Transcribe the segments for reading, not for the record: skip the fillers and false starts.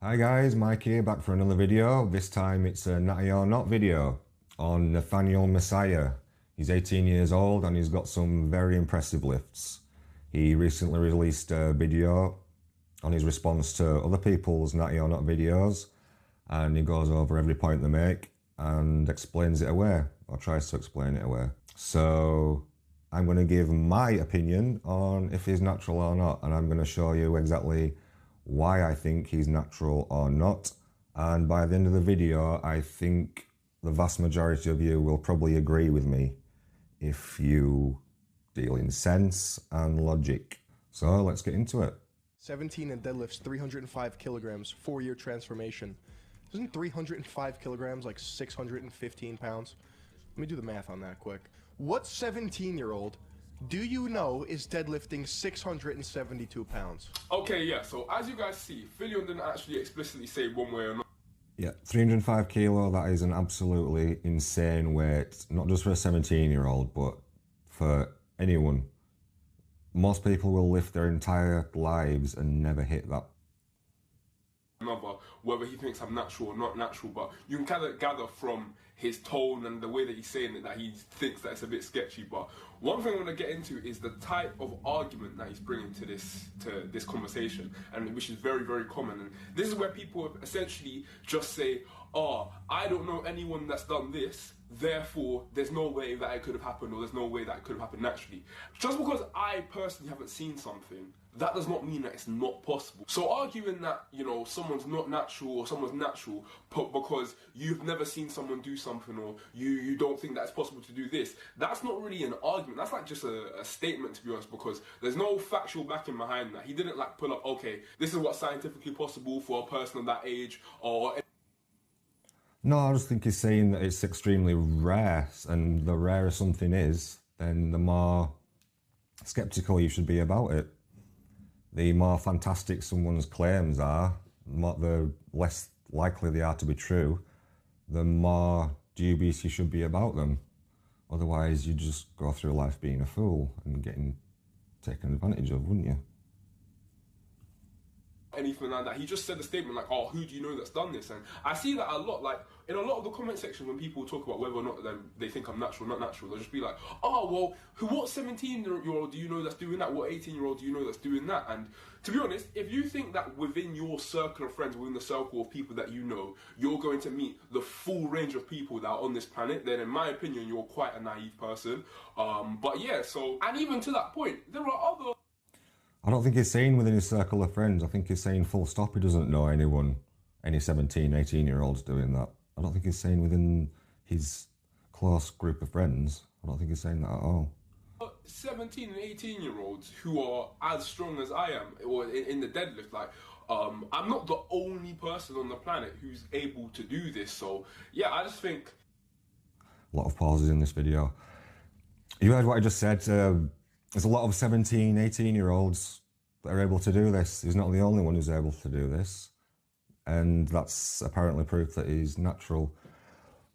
Hi guys, Mike here, back for another video. This time it's a Natty or Not video on Nathaniel Massiah. He's 18 years old and he's got some very impressive lifts. He recently released a video on his response to other people's Natty or Not videos, and he goes over every point they make and explains it away, or tries to explain it away. So I'm going to give my opinion on if he's natural or not, and I'm going to show you exactly why I think he's natural or not. And by the end of the video, I think the vast majority of you will probably agree with me if you deal in sense and logic. So let's get into it. 17 and deadlifts 305 kilograms, 4-year transformation. Isn't 305 kilograms like 615 pounds? Let me do the math on that quick. What 17-year-old do you know is deadlifting 672 pounds? Okay, yeah, so as you guys see, Filion didn't actually explicitly say one way or not. Yeah, 305 kilo, that is an absolutely insane weight, not just for a 17-year-old, but for anyone. Most people will lift their entire lives and never hit that. Whether he thinks I'm natural or not natural, but you can kind of gather from his tone and the way that he's saying it that he thinks that it's a bit sketchy. But one thing I want to get into is the type of argument that he's bringing to this conversation, and which is very, very common. And this is where people essentially just say, "Oh, I don't know anyone that's done this, therefore there's no way that it could have happened, or there's no way that it could have happened naturally." Just because I personally haven't seen something, that does not mean that it's not possible. So arguing that, you know, someone's not natural or someone's natural because you've never seen someone do something, or you don't think that it's possible to do this, that's not really an argument. That's like just a statement, to be honest, because there's no factual backing behind that. He didn't like pull up, okay, this is what's scientifically possible for a person of that age, or... No, I just think he's saying that it's extremely rare, and the rarer something is, then the more skeptical you should be about it. The more fantastic someone's claims are, the less likely they are to be true, the more dubious you should be about them. Otherwise, you just go through life being a fool and getting taken advantage of, wouldn't you? Anything like that. He just said a statement like, "Oh, who do you know that's done this?" And I see that a lot, like in a lot of the comment section when people talk about whether or not they think I'm natural or not natural, they'll just be like, "Oh, well, what 17-year-old do you know that's doing that? What 18-year-old do you know that's doing that?" And to be honest, if you think that within your circle of friends, within the circle of people that you know, you're going to meet the full range of people that are on this planet, then in my opinion, you're quite a naive person. But yeah, so, and even to that point, there are other... I don't think he's saying within his circle of friends. I think he's saying full stop. He doesn't know anyone, any 17, 18-year-olds doing that. I don't think he's saying within his close group of friends. I don't think he's saying that at all. 17 and 18-year-olds who are as strong as I am, or in the deadlift, like, I'm not the only person on the planet who's able to do this. So yeah, I just think... A lot of pauses in this video. You heard what I just said. There's a lot of 17, 18-year-olds that are able to do this. He's not the only one who's able to do this. And that's apparently proof that he's natural.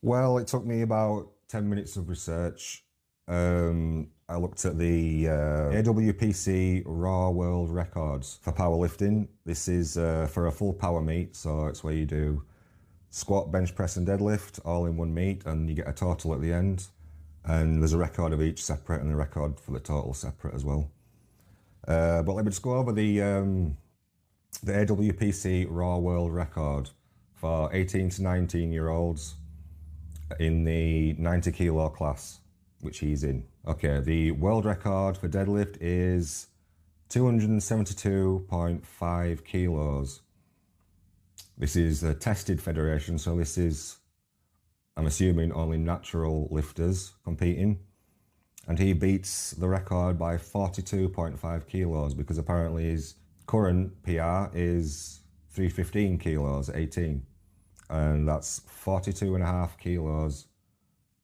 Well, it took me about 10 minutes of research. I looked at the AWPC Raw World Records for powerlifting. This is for a full power meet, so it's where you do squat, bench press and deadlift all in one meet, and you get a total at the end. And there's a record of each separate and a record for the total separate as well. But let me just go over the AWPC Raw World Record for 18 to 19-year-olds in the 90 kilo class, which he's in. Okay, the world record for deadlift is 272.5 kilos. This is a tested federation, so this is, I'm assuming, only natural lifters competing. And he beats the record by 42.5 kilos because apparently his current PR is 315 kilos at 18. And that's 42.5 kilos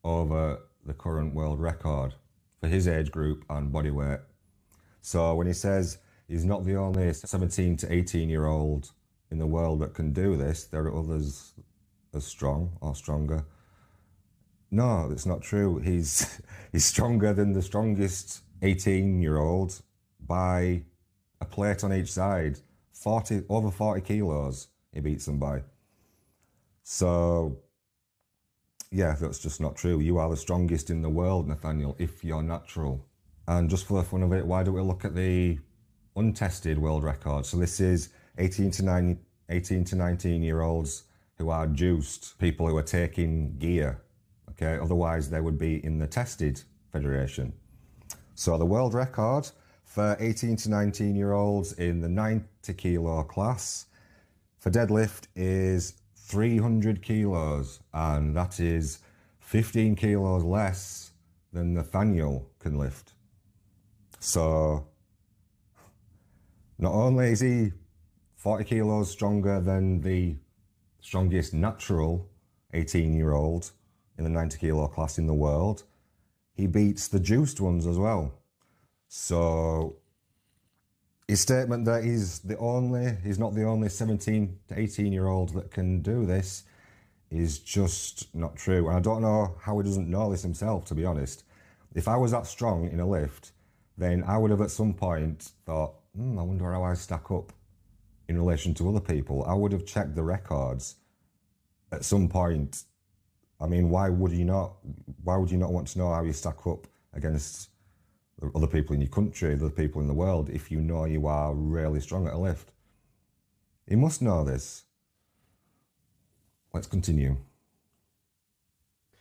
over the current world record for his age group and body weight. So when he says he's not the only 17 to 18-year-old in the world that can do this, there are others as strong or stronger. No, that's not true. He's stronger than the strongest 18-year-old by a plate on each side, over 40 kilos. he beats them by. So, yeah, that's just not true. You are the strongest in the world, Nathaniel, if you're natural. And just for the fun of it, why don't we look at the untested world record? So this is 18 to 19-year-olds who are juiced, people who are taking gear, okay? Otherwise, they would be in the tested federation. So the world record for 18 to 19-year-olds in the 90 kilo class for deadlift is 300 kilos, and that is 15 kilos less than Nathaniel can lift. So not only is he 40 kilos stronger than the strongest natural 18-year-old in the 90 kilo class in the world, he beats the juiced ones as well. So his statement that he's not the only 17 to 18-year-old that can do this is just not true. And I don't know how he doesn't know this himself, to be honest. If I was that strong in a lift, then I would have at some point thought, I wonder how I stack up in relation to other people. I would have checked the records at some point. I mean, why would you not want to know how you stack up against other people in your country, other people in the world, if you know you are really strong at a lift? You must know this. Let's continue.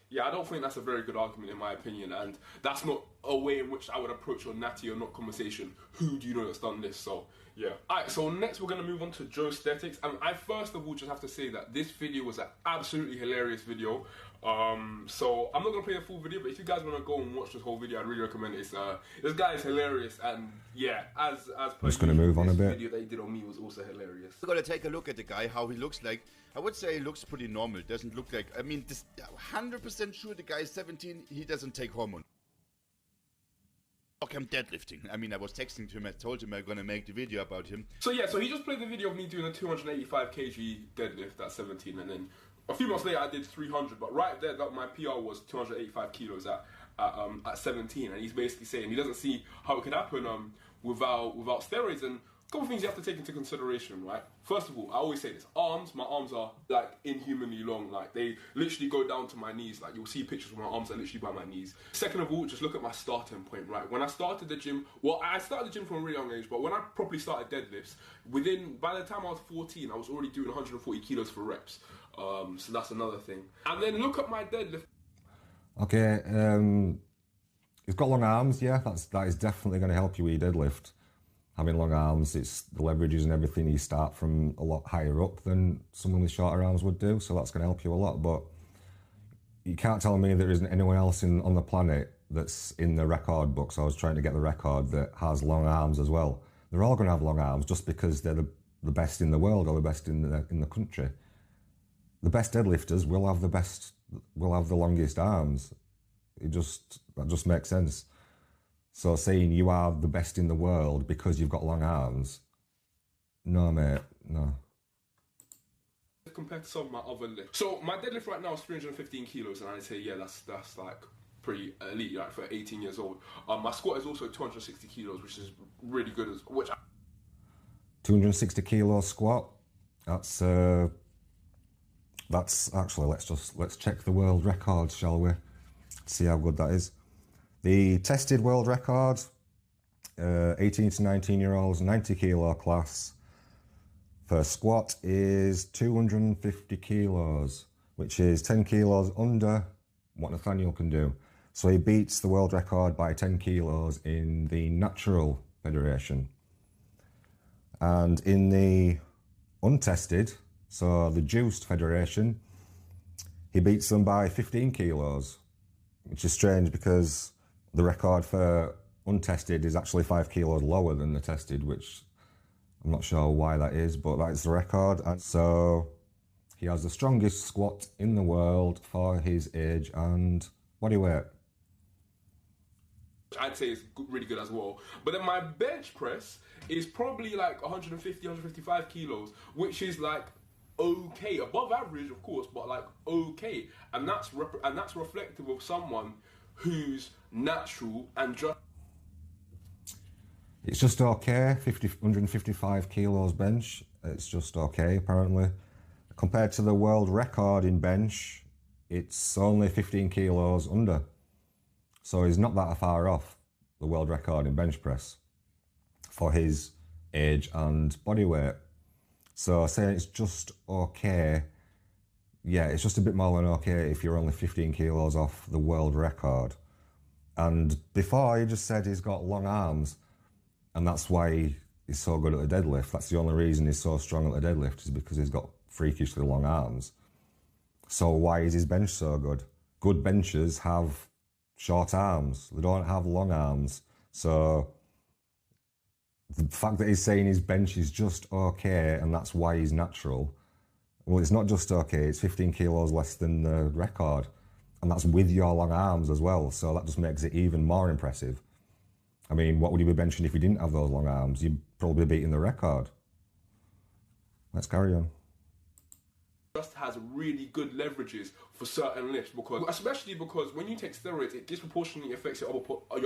Yeah, I don't think that's a very good argument in my opinion, and that's not a way in which I would approach your natty or not conversation. Who do you know that's done this? So, yeah. Alright, so next we're going to move on to Joe Statics, and I first of all just have to say that this video was an absolutely hilarious video. So I'm not going to play the full video, but if you guys want to go and watch this whole video, I'd really recommend it. This guy is hilarious, and yeah, as per I'm just going to move on a bit. The video that he did on me was also hilarious. We're gonna take a look at the guy, how he looks like. I would say he looks pretty normal. Doesn't look like, I mean, this 100% sure the guy is 17, he doesn't take hormone. I'm deadlifting. I mean, I was texting to him, I told him I'm gonna make the video about him. So yeah, so he just played the video of me doing a 285 kg deadlift at 17, and then a few months later I did 300, but right there, that my PR was 285 kilos at 17, and he's basically saying he doesn't see how it could happen without steroids. And a couple of things you have to take into consideration, right? First of all, I always say this, my arms are like inhumanly long, like they literally go down to my knees, like you'll see pictures of my arms are literally by my knees. Second of all, just look at my starting point, right? When I started the gym, well, I started the gym from a really young age, but when I properly started deadlifts, by the time I was 14, I was already doing 140 kilos for reps. So that's another thing. And then look at my deadlift. Okay, he's got long arms, yeah, that is definitely going to help you with your deadlift. Having long arms, it's the leverages and everything, you start from a lot higher up than someone with shorter arms would do, so that's going to help you a lot. But you can't tell me there isn't anyone else on the planet that's in the record books. I was trying to get the record that has long arms as well. They're all going to have long arms just because they're the best in the world or the best in the country. The best deadlifters will have the longest arms. That just makes sense. So saying you are the best in the world because you've got long arms, no mate, no. Compared to some of my other lifts. So my deadlift right now is 315 kilos, and I'd say, yeah, that's like pretty elite, like for 18 years old. My squat is also 260 kilos, which is really good. 260 kilo squat. That's actually, let's check the world record, shall we? See how good that is. The tested world record, 18 to 19-year-olds, 90 kilo class, for squat is 250 kilos, which is 10 kilos under what Nathaniel can do. So he beats the world record by 10 kilos in the natural federation. And in the untested, so the juiced federation, he beats them by 15 kilos, which is strange because the record for untested is actually 5 kilos lower than the tested, which I'm not sure why that is, but that's the record. And so he has the strongest squat in the world for his age. And what do you weigh? I'd say it's really good as well. But then my bench press is probably like 150, 155 kilos, which is like okay, above average of course, but like okay. And that's reflective of someone who's natural and just... It's just okay, 155 kilos bench. It's just okay, apparently. compared to the world record in bench, it's only 15 kilos under. So he's not that far off the world record in bench press for his age and body weight. So saying it's just okay, yeah, it's just a bit more than okay if you're only 15 kilos off the world record. And before, he just said he's got long arms, and that's why he's so good at the deadlift. That's the only reason he's so strong at the deadlift, is because he's got freakishly long arms. So why is his bench so good? Good benchers have short arms. They don't have long arms. So the fact that he's saying his bench is just okay and that's why he's natural, well, it's not just okay, it's 15 kilos less than the record. And that's with your long arms as well. So that just makes it even more impressive. I mean, what would you be benching if you didn't have those long arms? You'd probably be beating the record. Let's carry on. Just has really good leverages for certain lifts, because especially because when you take steroids, it disproportionately affects your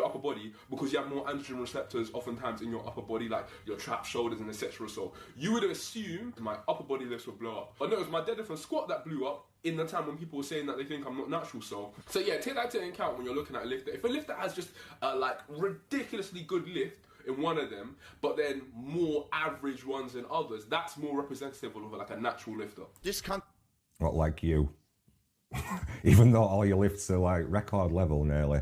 upper body, because you have more androgen receptors oftentimes in your upper body, like your traps, shoulders, and etc. So you would assume my upper body lifts would blow up. But no, it was my deadlift and squat that blew up in the time when people were saying that they think I'm not natural. So yeah, take that into account when you're looking at a lifter. If a lifter has just like ridiculously good lift in one of them, but then more average ones in others, that's more representative of like a natural lifter. This can't. Not like you. Even though all your lifts are like record level nearly.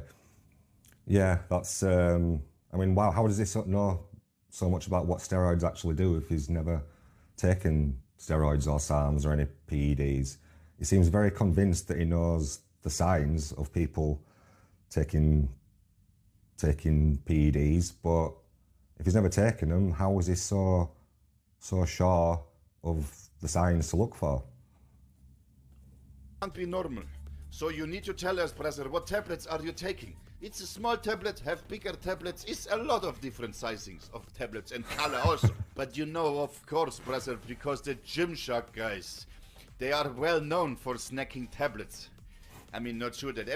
Yeah, that's, I mean, wow, how does this know so much about what steroids actually do if he's never taken steroids or SARMS or any PEDs? He seems very convinced that he knows the signs of people taking PEDs, but if he's never taken them, how is he so sure of the signs to look for? Can't be normal. So you need to tell us, brother, what tablets are you taking? It's a small tablet, have bigger tablets. It's a lot of different sizings of tablets and color also. But you know, of course, brother, because the Gymshark guys, they are well known for snacking tablets. I mean, not sure that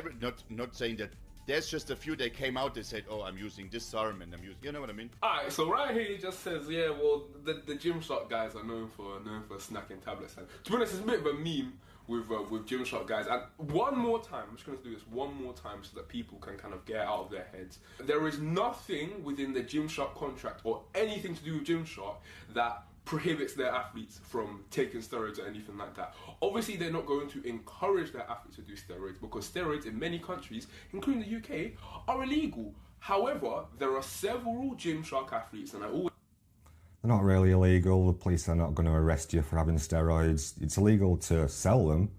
not saying that. There's just a few that came out, they said, oh, I'm using this SARM and I'm using, you know what I mean? Alright, so right here he just says, yeah, well, the Gymshark guys are known for snacking tablets. And to be honest, it's a bit of a meme with Gymshark guys. And one more time, I'm just going to do this one more time so that people can kind of get it out of their heads. There is nothing within the Gymshark contract or anything to do with Gymshark that prohibits their athletes from taking steroids or anything like that. Obviously, they're not going to encourage their athletes to do steroids, because steroids in many countries, including the UK, are illegal. However, there are several Gymshark athletes, and I always... They're not really illegal. The police are not going to arrest you for having steroids. It's illegal to sell them.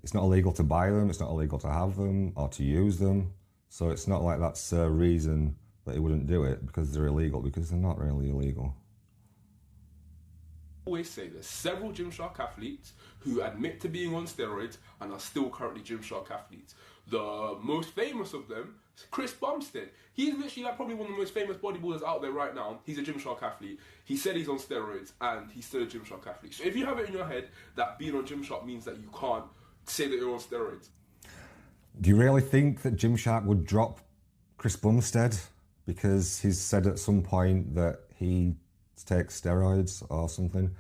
It's not illegal to buy them. It's not illegal to have them or to use them. So it's not like that's a reason that they wouldn't do it because they're illegal, because they're not really illegal. Always say there's several Gymshark athletes who admit to being on steroids and are still currently Gymshark athletes. The most famous of them is Chris Bumstead. He's literally like probably one of the most famous bodybuilders out there right now. He's a Gymshark athlete. He said he's on steroids and he's still a Gymshark athlete. So if you have it in your head that being on Gymshark means that you can't say that you're on steroids. Do you really think that Gymshark would drop Chris Bumstead because he's said at some point that he takes steroids or something?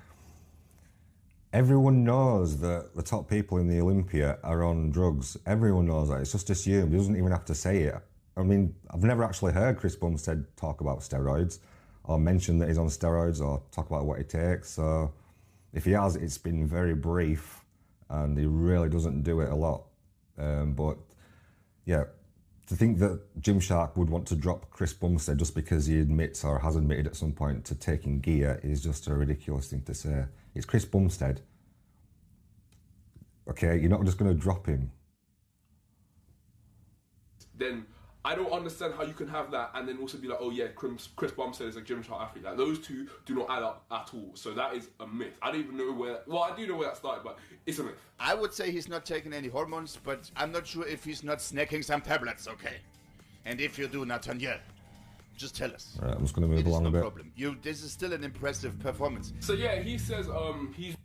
Everyone knows that the top people in the Olympia are on drugs. Everyone knows that. It's just assumed. He doesn't even have to say it. I mean, I've never actually heard Chris Bumstead talk about steroids or mention that he's on steroids or talk about what he takes. So if he has, it's been very brief and he really doesn't do it a lot. But yeah, to think that Gymshark would want to drop Chris Bumstead just because he admits or has admitted at some point to taking gear is just a ridiculous thing to say. It's Chris Bumstead. Okay, you're not just going to drop him. Then I don't understand how you can have that and then also be like, oh yeah, Chris Bumstead is a Gymshark athlete. Like, those two do not add up at all. So that is a myth. I don't even know where, well, I do know where that started, but it's a myth. I would say he's not taking any hormones, but I'm not sure if he's not snacking some tablets, okay? And if you do, Nathaniel, just tell us. Right, I'm just going to move along a bit. No problem. This is still an impressive performance. So yeah, he says he's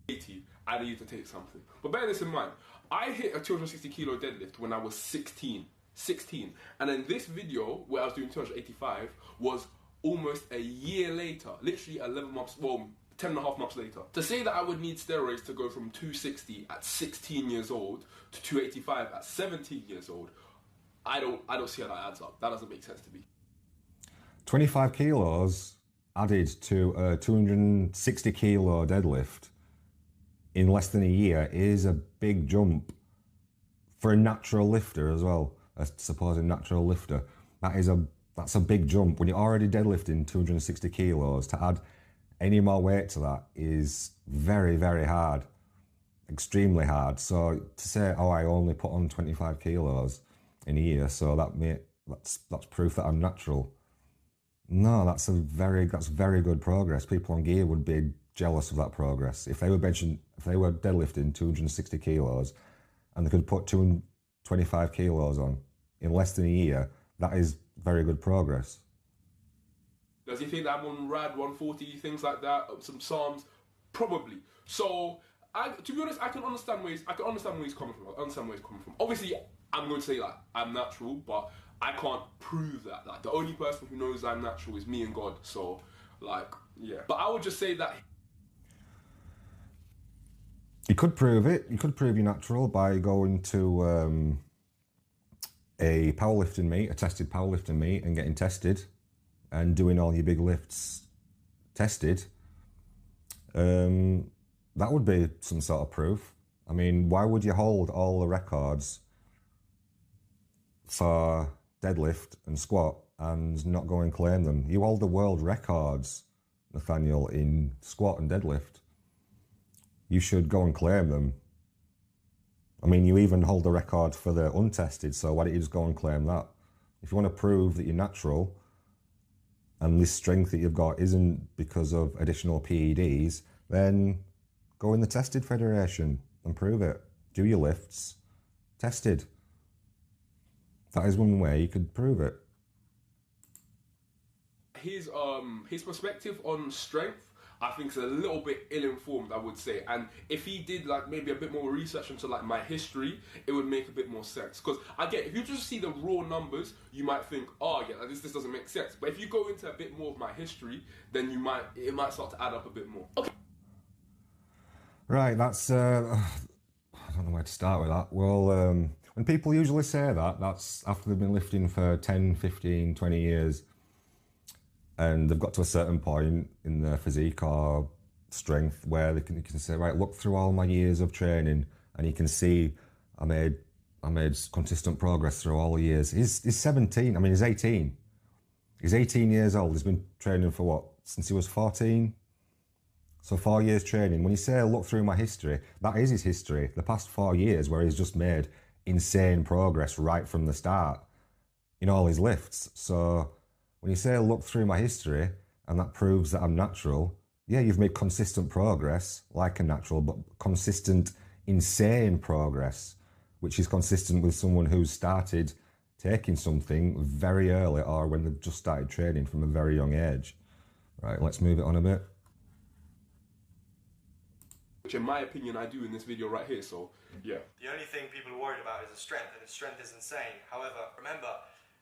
80 and he needs to take something. But bear this in mind, I hit a 260 kilo deadlift when I was 16. And then this video where I was doing 285 was almost a year later, literally 11 months, well, 10 and a half months later. To say that I would need steroids to go from 260 at 16 years old to 285 at 17 years old, I don't see how that adds up. That doesn't make sense to me. 25 kilos added to a 260 kilo deadlift in less than a year is a big jump for a natural lifter as well. A supposed natural lifter. That's a big jump. When you're already deadlifting 260 kilos, to add any more weight to that is very, very hard. Extremely hard. So to say, oh, I only put on 25 kilos in a year, so that's proof that I'm natural. No, that's very good progress. People on gear would be jealous of that progress. If they were deadlifting 260 kilos and they could put 225 kilos on in less than a year, that is very good progress. Does he think that I'm on RAD 140, things like that, some SARMS? Probably. So, to be honest, I can understand where he's coming from. Obviously, I'm going to say like I'm natural, but I can't prove that. Like the only person who knows I'm natural is me and God. So, like, yeah. But I would just say that you could prove it. You could prove you're natural by going to a powerlifting meet, a tested powerlifting meet, and getting tested and doing all your big lifts tested. That would be some sort of proof. I mean, why would you hold all the records for deadlift and squat and not go and claim them? You hold the world records, Nathaniel, in squat and deadlift. You should go and claim them. I mean, you even hold the record for the untested, so why don't you just go and claim that? If you want to prove that you're natural and this strength that you've got isn't because of additional PEDs, then go in the tested federation and prove it. Do your lifts. Tested. That is one way you could prove it. His perspective on strength, I think, is a little bit ill-informed, I would say. And if he did like maybe a bit more research into like my history, it would make a bit more sense. Because if you just see the raw numbers, you might think, oh yeah, this doesn't make sense. But if you go into a bit more of my history, then it might start to add up a bit more. Okay. Right, that's I don't know where to start with that. Well, when people usually say that, that's after they've been lifting for 10, 15, 20 years. And they've got to a certain point in their physique or strength where you can say, right, look through all my years of training, and you can see I made consistent progress through all the years. He's 17. I mean, he's 18. He's 18 years old. He's been training for what? Since he was 14. So 4 years training. When you say look through my history, that is his history. The past 4 years where he's just made insane progress right from the start in all his lifts. So when you say look through my history and that proves that I'm natural, yeah, you've made consistent progress like a natural, but consistent, insane progress, which is consistent with someone who's started taking something very early or when they've just started training from a very young age. Right, let's move it on a bit. Which in my opinion I do in this video right here, so yeah. The only thing people are worried about is his strength, and his strength is insane. However, remember,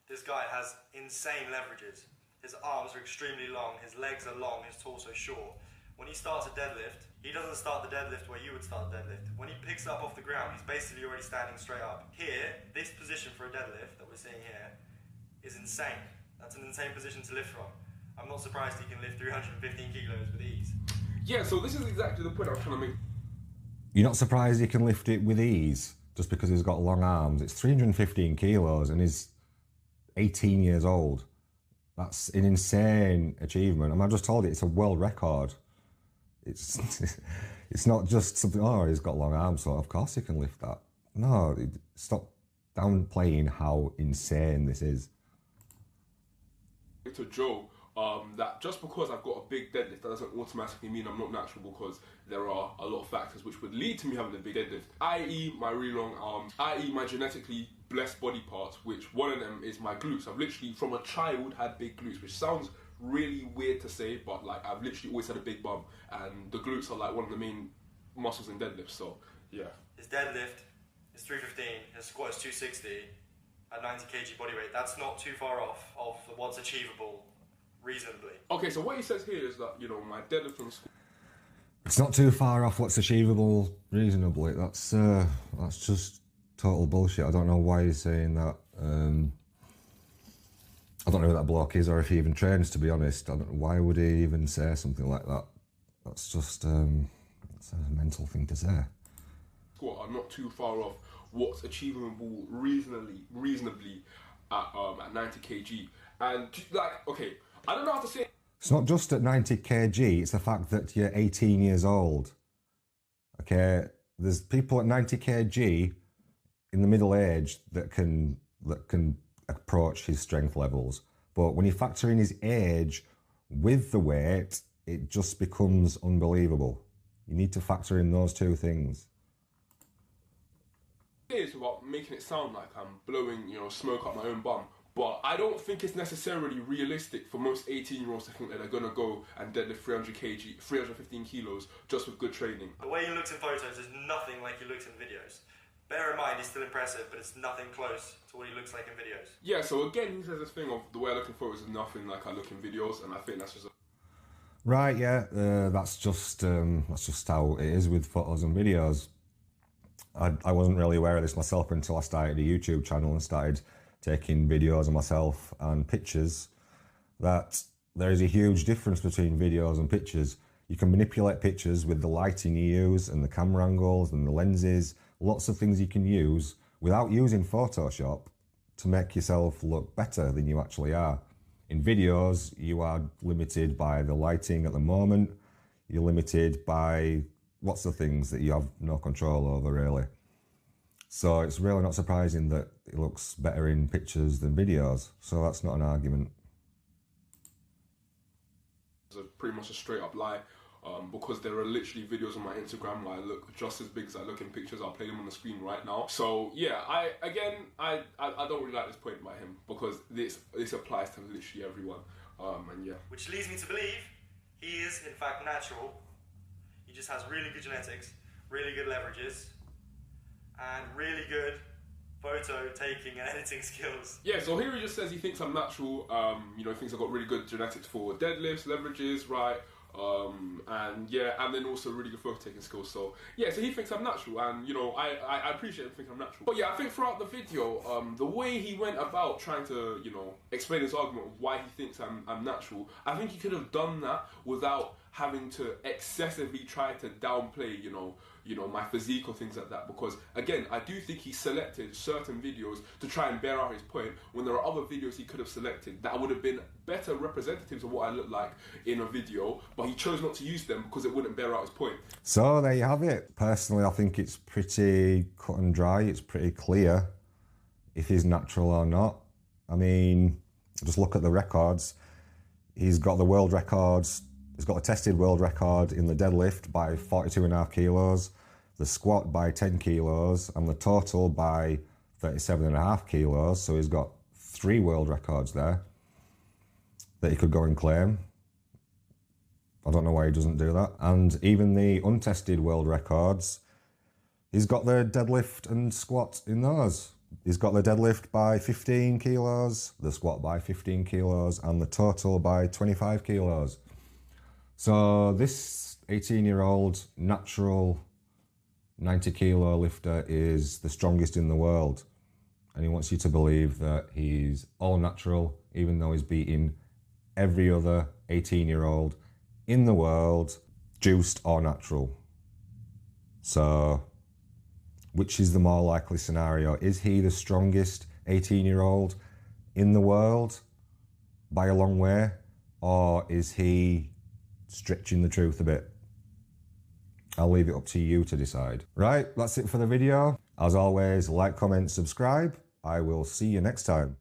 this guy has insane leverages. His arms are extremely long, his legs are long, his torso short. When he starts a deadlift, he doesn't start the deadlift where you would start the deadlift. When he picks it up off the ground, he's basically already standing straight up. Here, this position for a deadlift that we're seeing here is insane. That's an insane position to lift from. I'm not surprised he can lift 315 kilos with ease. Yeah, so this is exactly the point I'm trying to make. You're not surprised he can lift it with ease just because he's got long arms. It's 315 kilos and he's 18 years old. That's an insane achievement. And I just told you, it's a world record. It's not just something, oh, he's got long arms, so of course he can lift that. No, stop downplaying how insane this is. To Joe, that just because I've got a big deadlift, that doesn't automatically mean I'm not natural, because there are a lot of factors which would lead to me having a big deadlift, i.e. my really long arms, i.e. my genetically blessed body parts, which one of them is my glutes. I've literally, from a child, had big glutes, which sounds really weird to say, but like I've literally always had a big bum, and the glutes are like one of the main muscles in deadlift, so yeah. His deadlift is 315, his squat is 260 at 90 kg body weight. That's not too far off of what's achievable reasonably. Okay, so what he says here is that, you know, my deadlift and squat. It's not too far off what's achievable reasonably. That's just total bullshit. I don't know why he's saying that. I don't know who that bloke is or if he even trains, to be honest. Why would he even say something like that? That's just that's a mental thing to say. Squat are not too far off what's achievable reasonably at 90 kg. And like, okay, I don't know how to say it. It's not just at 90 kg, it's the fact that you're 18 years old. Okay, there's people at 90 kg in the middle age that can approach his strength levels. But when you factor in his age with the weight, it just becomes unbelievable. You need to factor in those two things. It's about making it sound like I'm blowing, smoke up my own bum. But I don't think it's necessarily realistic for most 18-year-olds to think that they're gonna go and deadlift 315 kilos just with good training. The way he looks in photos is nothing like he looks in videos. Bear in mind, he's still impressive, but it's nothing close to what he looks like in videos. Yeah, so again, he says this thing of the way I look in photos is nothing like I look in videos, and I think that's just right. Yeah, that's just how it is with photos and videos. I wasn't really aware of this myself until I started a YouTube channel and started taking videos of myself and pictures, that there is a huge difference between videos and pictures. You can manipulate pictures with the lighting you use and the camera angles and the lenses, lots of things you can use without using Photoshop to make yourself look better than you actually are. In videos, you are limited by the lighting at the moment, you're limited by lots of things that you have no control over, really. So it's really not surprising that it looks better in pictures than videos. So that's not an argument. It's pretty much a straight up lie, because there are literally videos on my Instagram where I look just as big as I look in pictures. I'll play them on the screen right now. So yeah, I don't really like this point by him, because this applies to literally everyone. And yeah. Which leads me to believe he is in fact natural. He just has really good genetics, really good leverages, and really good photo taking and editing skills. Yeah, so here he just says he thinks I'm natural, he thinks I've got really good genetics for deadlifts, leverages, right? And then also really good photo taking skills. So yeah, so he thinks I'm natural, and I appreciate him thinking I'm natural. But yeah, I think throughout the video, the way he went about trying to, explain his argument of why he thinks I'm natural, I think he could have done that without having to excessively try to downplay, my physique or things like that. Because again, I do think he selected certain videos to try and bear out his point, when there are other videos he could have selected that would have been better representatives of what I look like in a video, but he chose not to use them because it wouldn't bear out his point. So there you have it. Personally, I think it's pretty cut and dry. It's pretty clear if he's natural or not. I mean, just look at the records. He's got the world records. He's got a tested world record in the deadlift by 42.5 kilos, the squat by 10 kilos, and the total by 37.5 kilos. So he's got 3 world records there that he could go and claim. I don't know why he doesn't do that. And even the untested world records, he's got the deadlift and squat in those. He's got the deadlift by 15 kilos, the squat by 15 kilos, and the total by 25 kilos. So this 18-year-old natural 90-kilo lifter is the strongest in the world. And he wants you to believe that he's all natural, even though he's beating every other 18-year-old in the world, juiced or natural. So which is the more likely scenario? Is he the strongest 18-year-old in the world by a long way? Or is he stretching the truth a bit? I'll leave it up to you to decide. Right, that's it for the video. As always, like, comment, subscribe. I will see you next time.